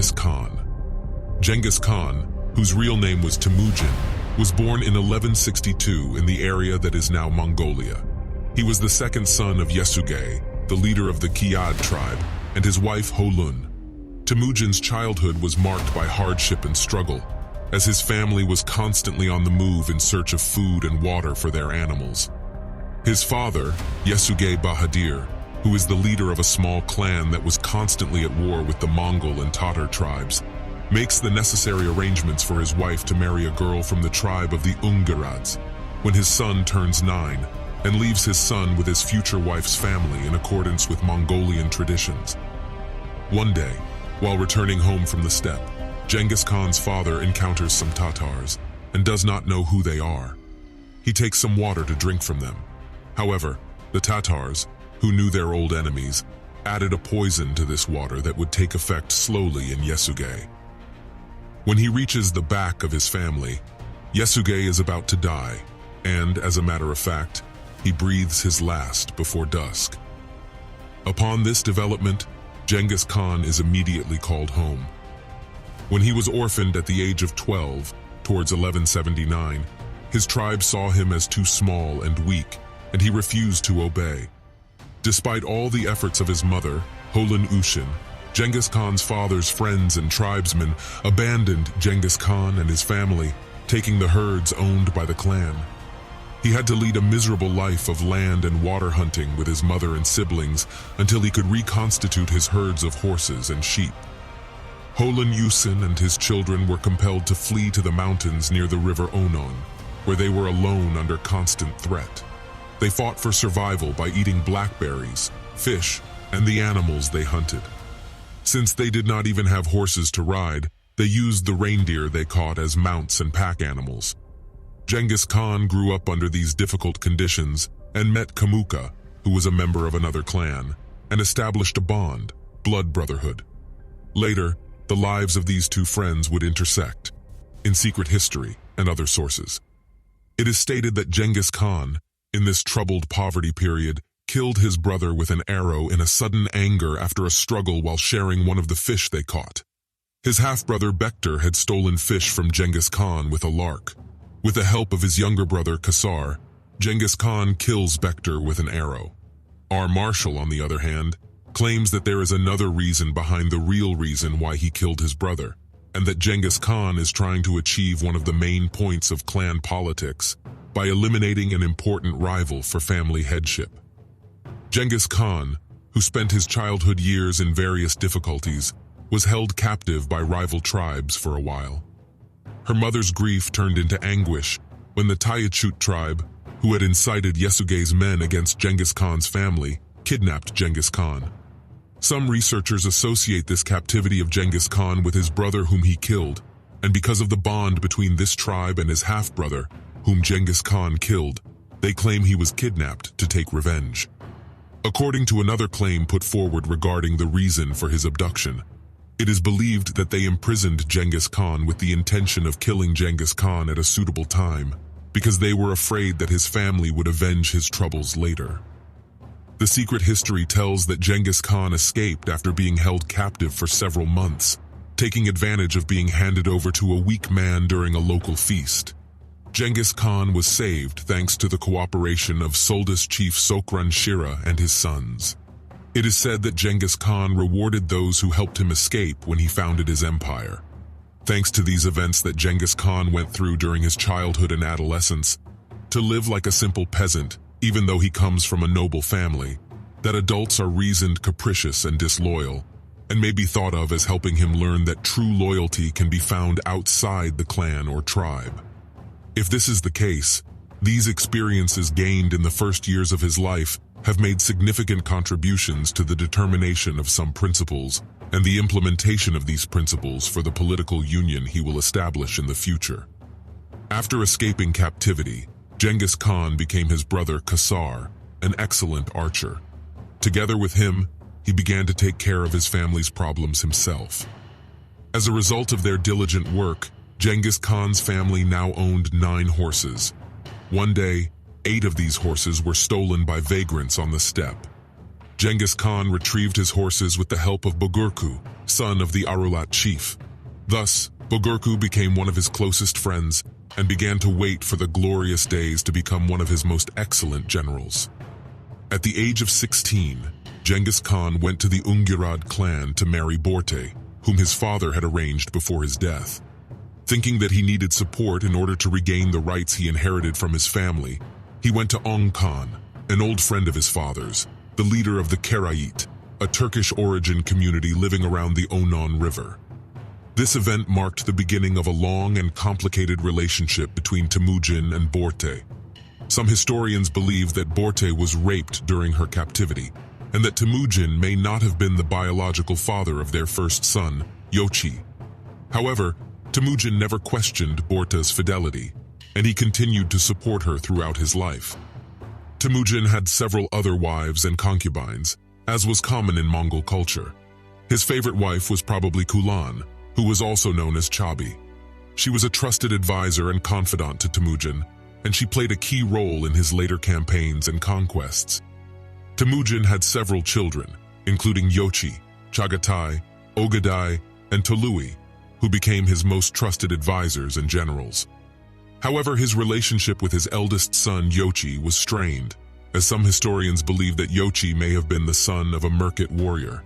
Genghis Khan. Genghis Khan, whose real name was Temujin, was born in 1162 in the area that is now Mongolia. He was the second son of Yesugei, the leader of the Kiyad tribe, and his wife Holun. Temujin's childhood was marked by hardship and struggle, as his family was constantly on the move in search of food and water for their animals. His father, Yesugei Bahadur, who is the leader of a small clan that was constantly at war with the Mongol and Tatar tribes, makes the necessary arrangements for his wife to marry a girl from the tribe of the Ungarads when his son turns 9, and leaves his son with his future wife's family in accordance with Mongolian traditions. One day, while returning home from the steppe, Genghis Khan's father encounters some Tatars and does not know who they are. He takes some water to drink from them. However, the Tatars, who knew their old enemies, added a poison to this water that would take effect slowly in Yesugei. When he reaches the back of his family, Yesugei is about to die, and, as a matter of fact, he breathes his last before dusk. Upon this development, Genghis Khan is immediately called home. When he was orphaned at the age of 12, towards 1179, his tribe saw him as too small and weak, and he refused to obey. Despite all the efforts of his mother, Holun Ushin, Genghis Khan's father's friends and tribesmen abandoned Genghis Khan and his family, taking the herds owned by the clan. He had to lead a miserable life of land and water hunting with his mother and siblings until he could reconstitute his herds of horses and sheep. Holun Ushin and his children were compelled to flee to the mountains near the river Onon, where they were alone under constant threat. They fought for survival by eating blackberries, fish, and the animals they hunted. Since they did not even have horses to ride, they used the reindeer they caught as mounts and pack animals. Genghis Khan grew up under these difficult conditions and met Kamuka, who was a member of another clan, and established a bond, blood brotherhood. Later, the lives of these two friends would intersect, in secret history and other sources. It is stated that Genghis Khan, in this troubled poverty period, killed his brother with an arrow in a sudden anger after a struggle while sharing one of the fish they caught. His half-brother Bektar had stolen fish from Genghis Khan with a lark. With the help of his younger brother Khasar, Genghis Khan kills Bektar with an arrow. R. Marshall, on the other hand, claims that there is another reason behind the real reason why he killed his brother, and that Genghis Khan is trying to achieve one of the main points of clan politics by eliminating an important rival for family headship. Genghis Khan, who spent his childhood years in various difficulties, was held captive by rival tribes for a while. Her mother's grief turned into anguish when the Tayachut tribe, who had incited Yesugei's men against Genghis Khan's family, kidnapped Genghis Khan. Some researchers associate this captivity of Genghis Khan with his brother whom he killed, and because of the bond between this tribe and his half-brother, whom Genghis Khan killed, they claim he was kidnapped to take revenge. According to another claim put forward regarding the reason for his abduction, it is believed that they imprisoned Genghis Khan with the intention of killing Genghis Khan at a suitable time, because they were afraid that his family would avenge his troubles later. The secret history tells that Genghis Khan escaped after being held captive for several months, taking advantage of being handed over to a weak man during a local feast. Genghis Khan was saved thanks to the cooperation of Soldis chief Sokran Shira and his sons. It is said that Genghis Khan rewarded those who helped him escape when he founded his empire. Thanks to these events that Genghis Khan went through during his childhood and adolescence, to live like a simple peasant, even though he comes from a noble family, that adults are reasoned, capricious, and disloyal, and may be thought of as helping him learn that true loyalty can be found outside the clan or tribe. If this is the case, these experiences gained in the first years of his life have made significant contributions to the determination of some principles and the implementation of these principles for the political union he will establish in the future. After escaping captivity, Genghis Khan became his brother Khasar, an excellent archer. Together with him, he began to take care of his family's problems himself. As a result of their diligent work, Genghis Khan's family now owned 9 horses. One day, 8 of these horses were stolen by vagrants on the steppe. Genghis Khan retrieved his horses with the help of Bogurku, son of the Arulat chief. Thus, Bogurku became one of his closest friends and began to wait for the glorious days to become one of his most excellent generals. At the age of 16, Genghis Khan went to the Ungurad clan to marry Borte, whom his father had arranged before his death. Thinking that he needed support in order to regain the rights he inherited from his family, he went to Ong Khan, an old friend of his father's, the leader of the Kerayit, a Turkish origin community living around the Onon River. This event marked the beginning of a long and complicated relationship between Temujin and Borte. Some historians believe that Borte was raped during her captivity, and that Temujin may not have been the biological father of their first son, Yochi. However, Temujin never questioned Borte's fidelity, and he continued to support her throughout his life. Temujin had several other wives and concubines, as was common in Mongol culture. His favorite wife was probably Kulan, who was also known as Chabi. She was a trusted advisor and confidant to Temujin, and she played a key role in his later campaigns and conquests. Temujin had several children, including Yochi, Chagatai, Ogadai, and Tolui, who became his most trusted advisors and generals. However, his relationship with his eldest son Yochi was strained, as some historians believe that Yochi may have been the son of a Merkit warrior.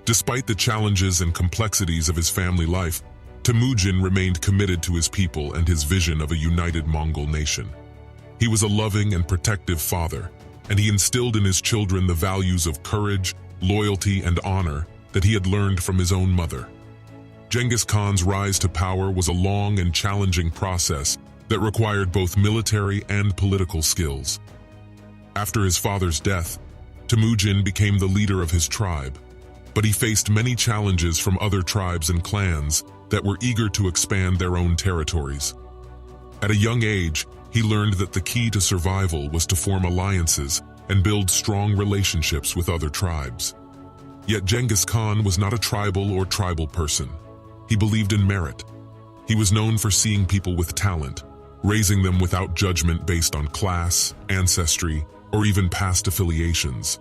Despite the challenges and complexities of his family life, Temujin remained committed to his people and his vision of a united Mongol nation. He was a loving and protective father, and he instilled in his children the values of courage, loyalty, and honor that he had learned from his own mother. Genghis Khan's rise to power was a long and challenging process that required both military and political skills. After his father's death, Temujin became the leader of his tribe, but he faced many challenges from other tribes and clans that were eager to expand their own territories. At a young age, he learned that the key to survival was to form alliances and build strong relationships with other tribes. Yet Genghis Khan was not a tribal person. He believed in merit. He was known for seeing people with talent, raising them without judgment based on class, ancestry, or even past affiliations.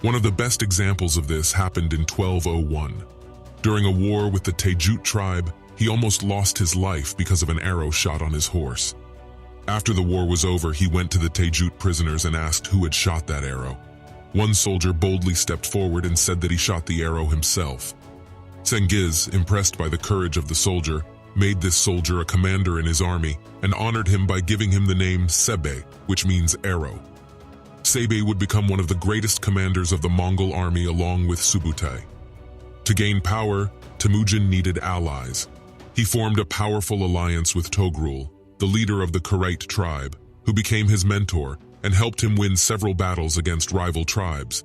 One of the best examples of this happened in 1201. During a war with the Tejut tribe, he almost lost his life because of an arrow shot on his horse. After the war was over, he went to the Tejut prisoners and asked who had shot that arrow. One soldier boldly stepped forward and said that he shot the arrow himself. Cengiz, impressed by the courage of the soldier, made this soldier a commander in his army and honored him by giving him the name Sebe, which means arrow. Sebe would become one of the greatest commanders of the Mongol army along with Subutai. To gain power, Temujin needed allies. He formed a powerful alliance with Togrul, the leader of the Kerayit tribe, who became his mentor and helped him win several battles against rival tribes.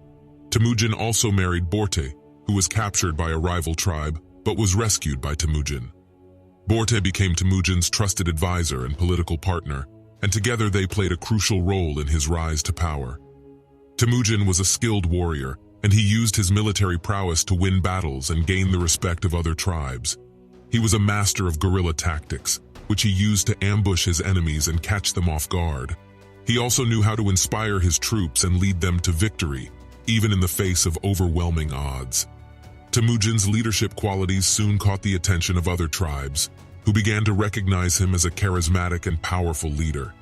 Temujin also married Borte, who was captured by a rival tribe but was rescued by Temujin. Borte became Temujin's trusted advisor and political partner, and together they played a crucial role in his rise to power. Temujin was a skilled warrior, and he used his military prowess to win battles and gain the respect of other tribes. He was a master of guerrilla tactics, which he used to ambush his enemies and catch them off guard. He also knew how to inspire his troops and lead them to victory, even in the face of overwhelming odds. Temujin's leadership qualities soon caught the attention of other tribes, who began to recognize him as a charismatic and powerful leader.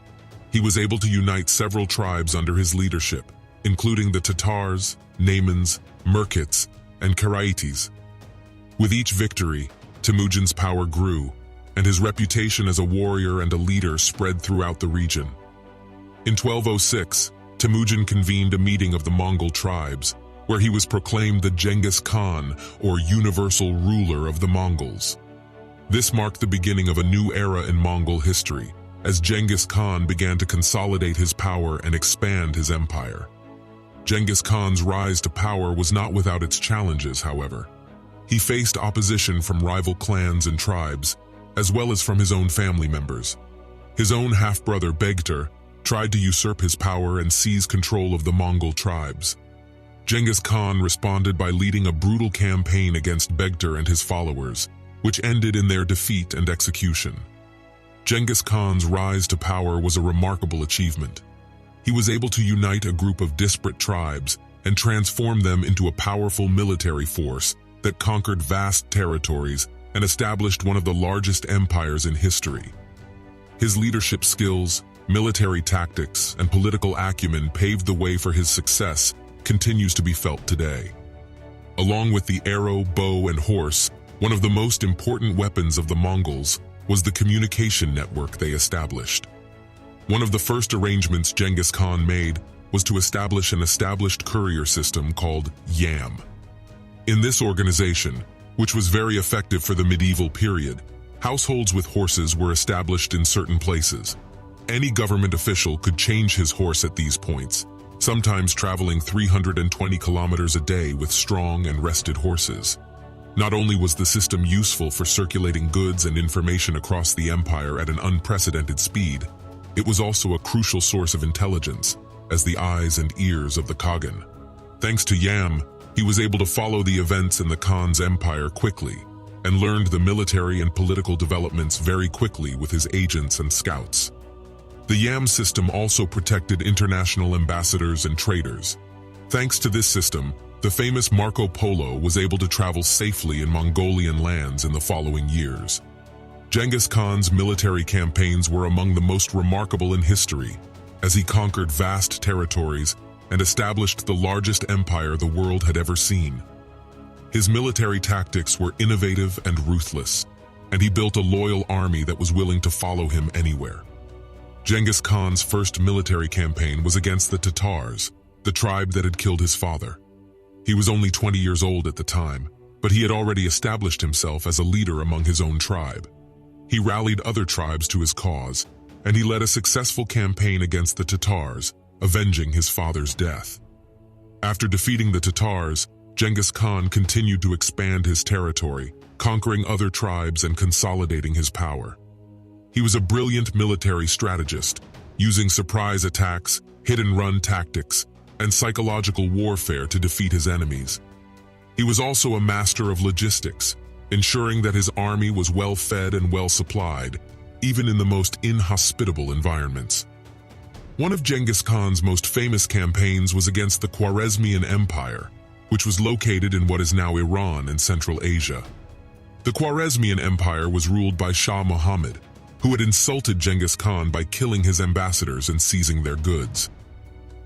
He was able to unite several tribes under his leadership, including the Tatars, Naimans, Merkits, and Karayites. With each victory, Temujin's power grew, and his reputation as a warrior and a leader spread throughout the region. In 1206, Temujin convened a meeting of the Mongol tribes, where he was proclaimed the Genghis Khan, or universal ruler of the Mongols. This marked the beginning of a new era in Mongol history, as Genghis Khan began to consolidate his power and expand his empire. Genghis Khan's rise to power was not without its challenges, however. He faced opposition from rival clans and tribes, as well as from his own family members. His own half-brother Begter tried to usurp his power and seize control of the Mongol tribes. Genghis Khan responded by leading a brutal campaign against Begter and his followers, which ended in their defeat and execution. Genghis Khan's rise to power was a remarkable achievement. He was able to unite a group of disparate tribes and transformed them into a powerful military force that conquered vast territories and established one of the largest empires in history. His leadership skills, military tactics, and political acumen paved the way for his success, continues to be felt today. Along with the arrow, bow, and horse, one of the most important weapons of the Mongols was the communication network they established. One of the first arrangements Genghis Khan made was to establish an established courier system called YAM. In this organization, which was very effective for the medieval period, households with horses were established in certain places. Any government official could change his horse at these points, sometimes traveling 320 kilometers a day with strong and rested horses. Not only was the system useful for circulating goods and information across the empire at an unprecedented speed, it was also a crucial source of intelligence, as the eyes and ears of the Khagan. Thanks to YAM, he was able to follow the events in the Khan's empire quickly, and learned the military and political developments very quickly with his agents and scouts. The YAM system also protected international ambassadors and traders. Thanks to this system, the famous Marco Polo was able to travel safely in Mongolian lands in the following years. Genghis Khan's military campaigns were among the most remarkable in history, as he conquered vast territories and established the largest empire the world had ever seen. His military tactics were innovative and ruthless, and he built a loyal army that was willing to follow him anywhere. Genghis Khan's first military campaign was against the Tatars, the tribe that had killed his father. He was only 20 years old at the time, but he had already established himself as a leader among his own tribe. He rallied other tribes to his cause, and he led a successful campaign against the Tatars, avenging his father's death. After defeating the Tatars, Genghis Khan continued to expand his territory, conquering other tribes and consolidating his power. He was a brilliant military strategist, using surprise attacks, hit-and-run tactics, and psychological warfare to defeat his enemies. He was also a master of logistics, ensuring that his army was well-fed and well-supplied, even in the most inhospitable environments. One of Genghis Khan's most famous campaigns was against the Khwarezmian Empire, which was located in what is now Iran and Central Asia. The Khwarezmian Empire was ruled by Shah Muhammad, who had insulted Genghis Khan by killing his ambassadors and seizing their goods.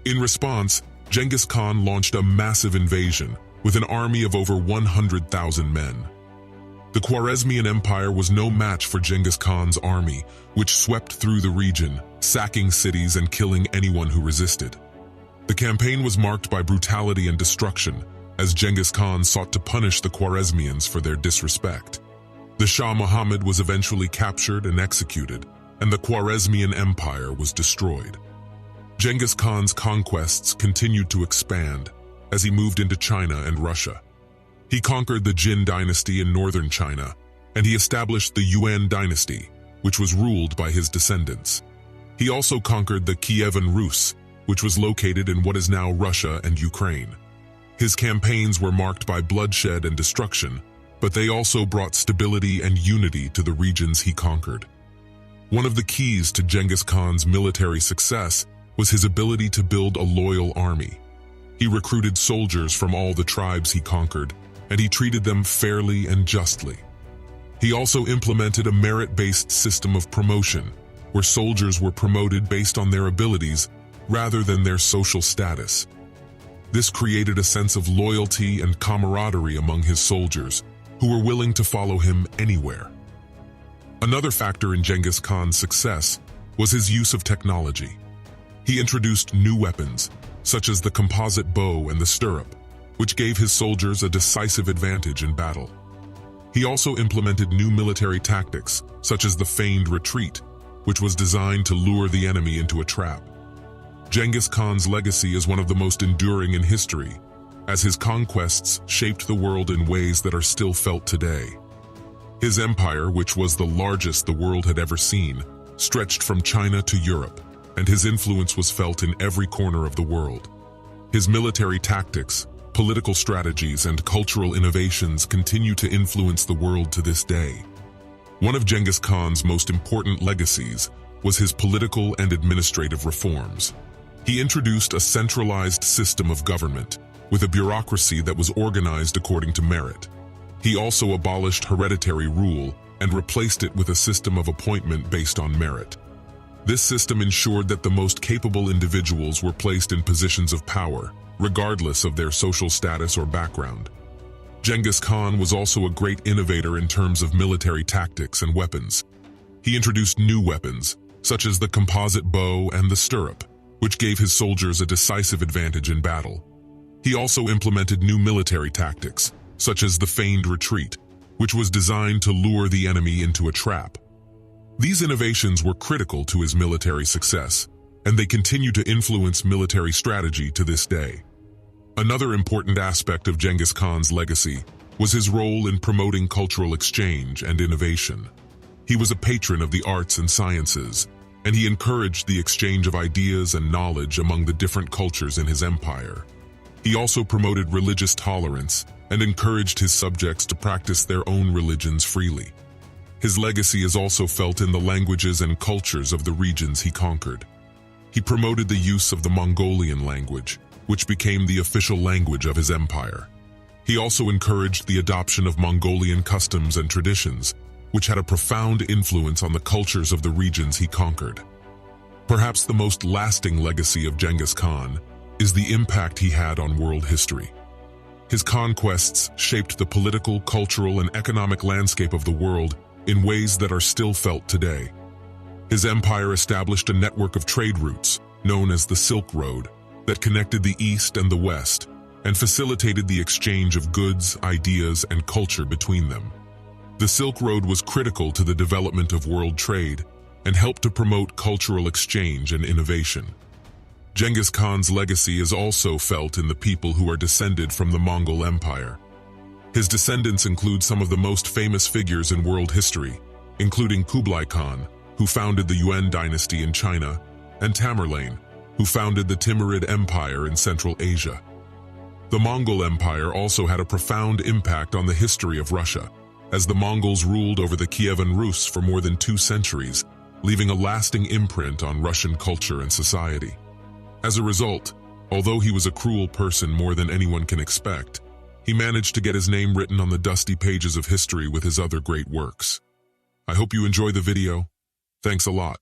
In response, Genghis Khan launched a massive invasion with an army of over 100,000 men. The Khwarezmian Empire was no match for Genghis Khan's army, which swept through the region, sacking cities and killing anyone who resisted. The campaign was marked by brutality and destruction, as Genghis Khan sought to punish the Khwarezmians for their disrespect. The Shah Muhammad was eventually captured and executed, and the Khwarezmian Empire was destroyed. Genghis Khan's conquests continued to expand as he moved into China and Russia. He conquered the Jin Dynasty in northern China, and he established the Yuan Dynasty, which was ruled by his descendants. He also conquered the Kievan Rus, which was located in what is now Russia and Ukraine. His campaigns were marked by bloodshed and destruction, but they also brought stability and unity to the regions he conquered. One of the keys to Genghis Khan's military success was his ability to build a loyal army. He recruited soldiers from all the tribes he conquered, and he treated them fairly and justly. He also implemented a merit-based system of promotion, where soldiers were promoted based on their abilities rather than their social status. This created a sense of loyalty and camaraderie among his soldiers, who were willing to follow him anywhere. Another factor in Genghis Khan's success was his use of technology. He introduced new weapons, such as the composite bow and the stirrup, which gave his soldiers a decisive advantage in battle. He also implemented new military tactics, such as the feigned retreat, which was designed to lure the enemy into a trap. Genghis Khan's legacy is one of the most enduring in history, as his conquests shaped the world in ways that are still felt today. His empire, which was the largest the world had ever seen, stretched from China to Europe, and his influence was felt in every corner of the world. His military tactics, political strategies, and cultural innovations continue to influence the world to this day. One of Genghis Khan's most important legacies was his political and administrative reforms. He introduced a centralized system of government, with a bureaucracy that was organized according to merit. He also abolished hereditary rule and replaced it with a system of appointment based on merit. This system ensured that the most capable individuals were placed in positions of power, regardless of their social status or background. Genghis Khan was also a great innovator in terms of military tactics and weapons. He introduced new weapons, such as the composite bow and the stirrup, which gave his soldiers a decisive advantage in battle. He also implemented new military tactics, such as the feigned retreat, which was designed to lure the enemy into a trap. These innovations were critical to his military success, and they continue to influence military strategy to this day. Another important aspect of Genghis Khan's legacy was his role in promoting cultural exchange and innovation. He was a patron of the arts and sciences, and he encouraged the exchange of ideas and knowledge among the different cultures in his empire. He also promoted religious tolerance and encouraged his subjects to practice their own religions freely. His legacy is also felt in the languages and cultures of the regions he conquered. He promoted the use of the Mongolian language, which became the official language of his empire. He also encouraged the adoption of Mongolian customs and traditions, which had a profound influence on the cultures of the regions he conquered. Perhaps the most lasting legacy of Genghis Khan is the impact he had on world history. His conquests shaped the political, cultural, and economic landscape of the world in ways that are still felt today. His empire established a network of trade routes, known as the Silk Road, that connected the East and the West, and facilitated the exchange of goods, ideas, and culture between them. The Silk Road was critical to the development of world trade and helped to promote cultural exchange and innovation. Genghis Khan's legacy is also felt in the people who are descended from the Mongol Empire. His descendants include some of the most famous figures in world history, including Kublai Khan, who founded the Yuan dynasty in China, and Tamerlane, who founded the Timurid Empire in Central Asia. The Mongol Empire also had a profound impact on the history of Russia, as the Mongols ruled over the Kievan Rus for more than 2 centuries, leaving a lasting imprint on Russian culture and society. As a result, although he was a cruel person more than anyone can expect, he managed to get his name written on the dusty pages of history with his other great works. I hope you enjoy the video. Thanks a lot.